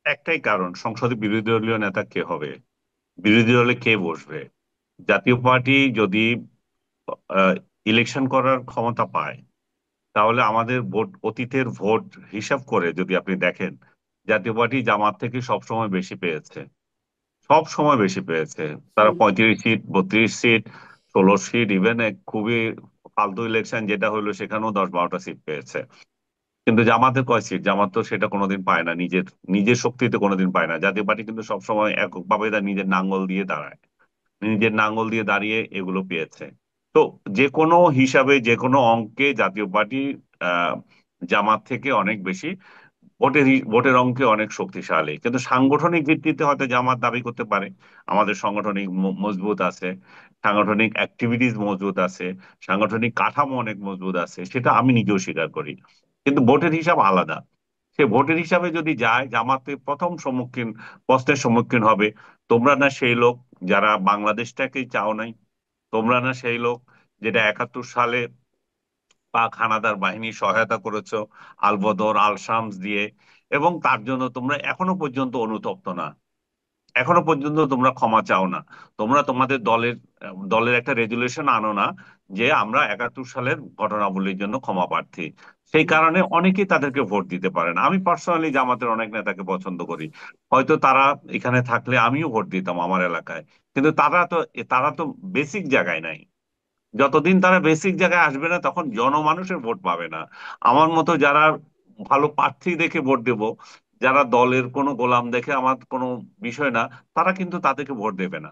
একটাই কারণ, সংসদে বিরোধী দলীয় নেতা কে হবে, বিরোধী দলে কে বসবে। জাতীয় পার্টি যদি ইলেকশন করার ক্ষমতা পায়, তাহলে আমাদের ভোট, অতীতের ভোট হিসাব করে যদি আপনি দেখেন, জাতীয় পার্টি জামাত থেকে সবসময় বেশি পেয়েছে, সব সময় বেশি পেয়েছে। তারা হুম। 35 সিট, 32 সিট, 16 সিট, ইভেন খুবই ফালতু ইলেকশন যেটা হলো সেখানেও 10-12টা সিট পেয়েছে। কিন্তু জামাতের কয় সিট? জামাত তো সেটা কোনোদিন পায় না, নিজের নিজের শক্তিতে কোনোদিন পায় না। জাতীয় পার্টি কিন্তু সবসময় এককভাবে তার নিজের নাঙ্গল দিয়ে দাঁড়ায়, নিজের নাঙ্গল দিয়ে দাঁড়িয়ে এগুলো পেয়েছে। তো যে কোনো হিসাবে, যে কোনো অঙ্কে জাতীয় পার্টি আহ জামাত থেকে অনেক বেশি ভোটের অঙ্কে অনেক শক্তিশালী। কিন্তু সাংগঠনিক ভিত্তিতে হয়তো জামাত দাবি করতে পারে আমাদের সাংগঠনিক মজবুত আছে, সাংগঠনিক অ্যাক্টিভিটিস মজবুত আছে, সাংগঠনিক কাঠামো অনেক মজবুত আছে, সেটা আমি নিজেও স্বীকার করি। কিন্তু ভোটের হিসাব আলাদা। সে ভোটের হিসাবে যদি যায়, জামাতে প্রথম প্রশ্নের সম্মুখীন হবে, তোমরা না সেই লোক যারা বাংলাদেশটাকেই চাও নাই, তোমরা না সেই লোক যেটা 71 সালে পাক হানাদার বাহিনী সহায়তা করেছো আলবদর আল শামস দিয়ে, এবং তার জন্য তোমরা এখনো পর্যন্ত অনুতপ্ত না, এখনো পর্যন্ত তোমরা ক্ষমা চাও না। তোমরা তোমাদের দলের একটা রেজুলেশন আনো না যে আমরা 71 সালের ঘটনাবলীর জন্য ক্ষমা প্রার্থী। সেই হুম। কারণে অনেকেই তাদেরকে ভোট দিতে পারে না। আমি পার্সোনালি জামাতের অনেক নেতাকে পছন্দ করি, হয়তো তারা এখানে থাকলে আমিও ভোট দিতাম আমার এলাকায়। কিন্তু তারা তো বেসিক জায়গায় নাই। যতদিন তারা বেসিক জায়গায় আসবে না, তখন জনমানুষের ভোট পাবে না। আমার মতো যারা ভালো প্রার্থী দেখে ভোট দেব, যারা দলের কোনো গোলাম দেখে আমার কোনো বিষয় না, তারা কিন্তু তাদেরকে ভোট দেবে না।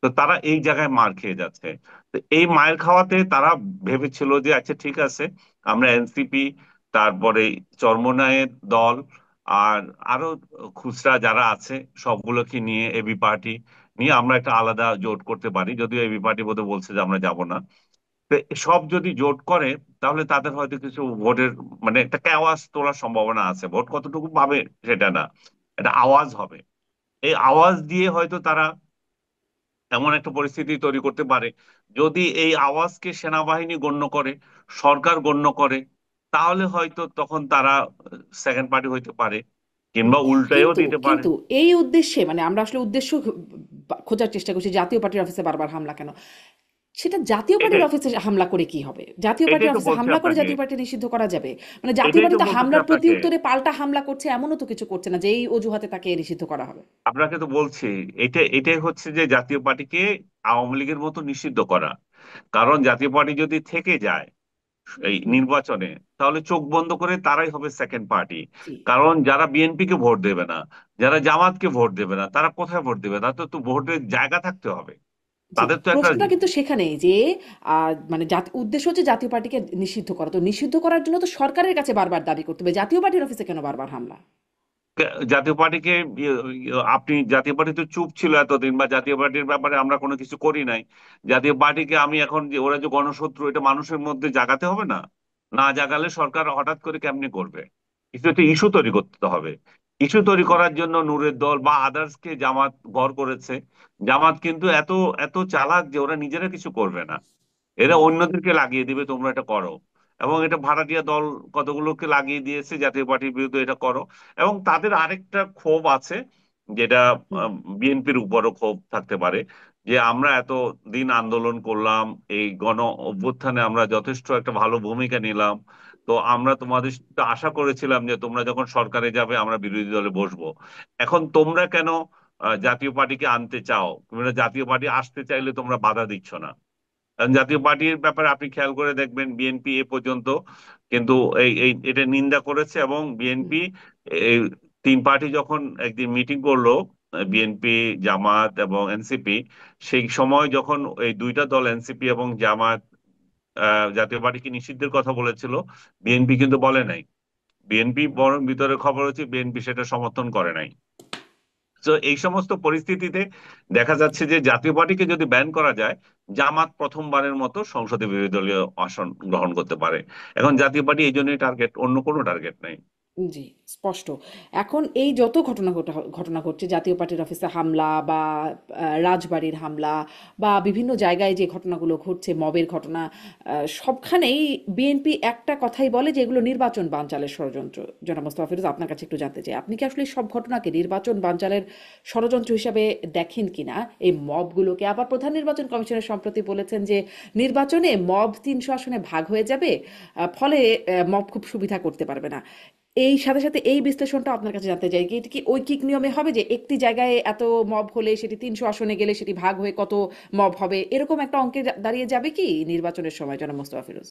তো তারা এই জায়গায় মার খেয়ে যাচ্ছে। তো এই মায়ের খাওয়াতে তারা ভেবেছিল যে আচ্ছা ঠিক আছে, আমরা এনসিপি, তারপরে চরমোনাইয়ের দল, আর আরো খুচরা যারা আছে সবগুলোকে নিয়ে, এবি পার্টি নিয়ে আমরা একটা আলাদা জোট করতে পারি। যদিও এবি পার্টি বোধহয় বলছে যে আমরা যাব না। তো সব যদি জোট করে, তাহলে তাদের হয়তো কিছু ভোটের, মানে একটা আওয়াজ তোলার সম্ভাবনা আছে। ভোট কতটুকু পাবে সেটা না, একটা আওয়াজ হবে। এই আওয়াজ দিয়ে হয়তো তারা এমন একটা পরিস্থিতি তৈরি করতে পারে, যদি এই আওয়াজকে সেনাবাহিনী গণ্য করে, সরকার গণ্য করে, তাহলে হয়তো তখন তারা সেকেন্ড পার্টি হইতে পারে, হুম। কিংবা উল্টায়ও কিন্তু দিতে পারে। কিন্তু এই উদ্দেশ্যে মানে আমরা আসলে উদ্দেশ্য খোঁজার চেষ্টা করছি, জাতীয় পার্টির অফিসে বারবার হামলা কেন? সেটা জাতীয় পার্টির এটাই অফিসে হামলা করে কি হবে? জাতীয় এটাই পার্টির তো অফিসে বলছি হামলা করে আপনাকে, জাতীয় পার্টি নিষিদ্ধ করা যাবে? মানে জাতীয় এটাই পার্টি তো তো বলতেছি হামলার প্রতি আপনাকে। উত্তরে পাল্টা হামলা করছে, এমনও তো কিছু করছে না যে এই অজুহাতে তাকে নিষিদ্ধ করা হবে। আপনাকে তো বলছি, এটাই হচ্ছে যে জাতীয় পার্টিকে আওয়ামী লীগের মতো নিষিদ্ধ করা। কারণ জাতীয় পার্টি যদি থেকে যায় এই হুম। নির্বাচনে, তাহলে চোখ বন্ধ করে তারাই হবে সেকেন্ড পার্টি। জি। কারণ যারা বিএনপি কে ভোট দেবে না, যারা জামাতকে ভোট দেবে না, তারা কোথায় ভোট দেবে? তাদের তো ভোটের জায়গা থাকতে হবে, জি, তাদের তো একটা। প্রশ্নটা কিন্তু সেখানেই যে মানে উদ্দেশ্য হচ্ছে জাতীয় পার্টিকে নিষিদ্ধ করা। তো নিষিদ্ধ করার জন্য তো সরকারের কাছে বারবার দাবি করতে হবে। জাতীয় পার্টির অফিসে কেন বারবার হামলা? জাতীয় পার্টিকে আপনি, জাতীয় পার্টি তো চুপ ছিল এতদিন, বা জাতীয় পার্টির ব্যাপারে আমরা কোনো কিছু করি নাই। জাতীয় পার্টিকে আমি এখন, যে ওরা যে গণশত্রু, এটা মানুষের মধ্যে জাগাতে হবে না? না জাগালে সরকার হঠাৎ করে কেমনি করবে? কিছু একটা ইস্যু তৈরি করতে হবে। ইস্যু তৈরি করার জন্য নূরের দল বা আদার্স কে জামাত ঘর করেছে। জামাত কিন্তু এত এত চালাক যে ওরা নিজেরা কিছু করবে না, এরা হুম। অন্যদেরকে লাগিয়ে দিবে, তোমরা এটা করো। এবং এটা ভাড়াটিয়া দল কতগুলোকে লাগিয়ে দিয়েছে জাতীয় পার্টির বিরুদ্ধে, এটা করো। এবং তাদের আরেকটা ক্ষোভ আছে, যেটা হুম। বিএনপির উপরও ক্ষোভ থাকতে পারে, যে আমরা এত দিন আন্দোলন করলাম, এই গণ অভ্যুত্থানে আমরা যথেষ্ট একটা ভালো ভূমিকা নিলাম। তো আমরা তোমাদের সাথে আশা করেছিলাম যে তোমরা যখন সরকারে যাবে আমরা বিরোধী দলে বসবো। এখন তোমরা কেন জাতীয় পার্টিকে আনতে চাও? তোমরা জাতীয় পার্টি আসতে চাইলে তোমরা বাধা দিচ্ছ না। কারণ জাতীয় পার্টির ব্যাপারে আপনি খেয়াল করে দেখবেন, বিএনপি এ পর্যন্ত কিন্তু এটা নিন্দা করেছে। এবং হুম। বিএনপি এই তিন পার্টি যখন একদিন মিটিং করলো, বিএনপি, জামাত এবং এনসিপি, সেই সময় যখন এই দুইটা দল এনসিপি এবং জামাত জাতীয় পার্টিকে নিষিদ্ধের কথা বলেছিল, বিএনপি কিন্তু বলে নাই। বিএনপি বরং ভিতরে খবর হচ্ছে বিএনপি সেটা সমর্থন করে নাই। তো এই সমস্ত পরিস্থিতিতে দেখা যাচ্ছে যে জাতীয় পার্টিকে যদি ব্যান করা যায়, জামাত প্রথমবারের মতো সংসদে বিরোধী দলীয় আসন গ্রহণ করতে পারে। এখন জাতীয় পার্টি এই জন্যই টার্গেট, অন্য কোনো টার্গেট নাই। জি, স্পষ্ট। এখন এই যত ঘটনা ঘটছে, জাতীয় পার্টির অফিসে হামলা বা রাজবাড়ির হামলা বা বিভিন্ন জায়গায় যে ঘটনাগুলো ঘটছে, মবের ঘটনা, সবখানেই বিএনপি একটা কথাই বলে যে এগুলো নির্বাচন বানচালের ষড়যন্ত্র। জনাব মোস্তফা ফিরোজ, আপনার কাছে একটু জানতে চাই, আপনি কি আসলে এই সব ঘটনাকে নির্বাচন বানচালের ষড়যন্ত্র হিসাবে দেখেন কিনা? এই মবগুলোকে আবার প্রধান নির্বাচন কমিশনের সম্প্রতি বলেছেন যে নির্বাচনে মব ৩০০ আসনে ভাগ হয়ে যাবে, ফলে মব খুব সুবিধা করতে পারবে না। এই সাথে সাথে এই বিশ্লেষণটা আপনার কাছে জানতে চাই, কি এটা কি ঐকিক নিয়মে হবে যে একটি জায়গায় এত মব হলে সেটি ৩০০ আসনে গেলে সেটি ভাগ হয়ে কত মব হবে, এরকম একটা অঙ্কে দাঁড়িয়ে যাবে কি নির্বাচনের সময়, জনাব মোস্তফা ফিরোজ?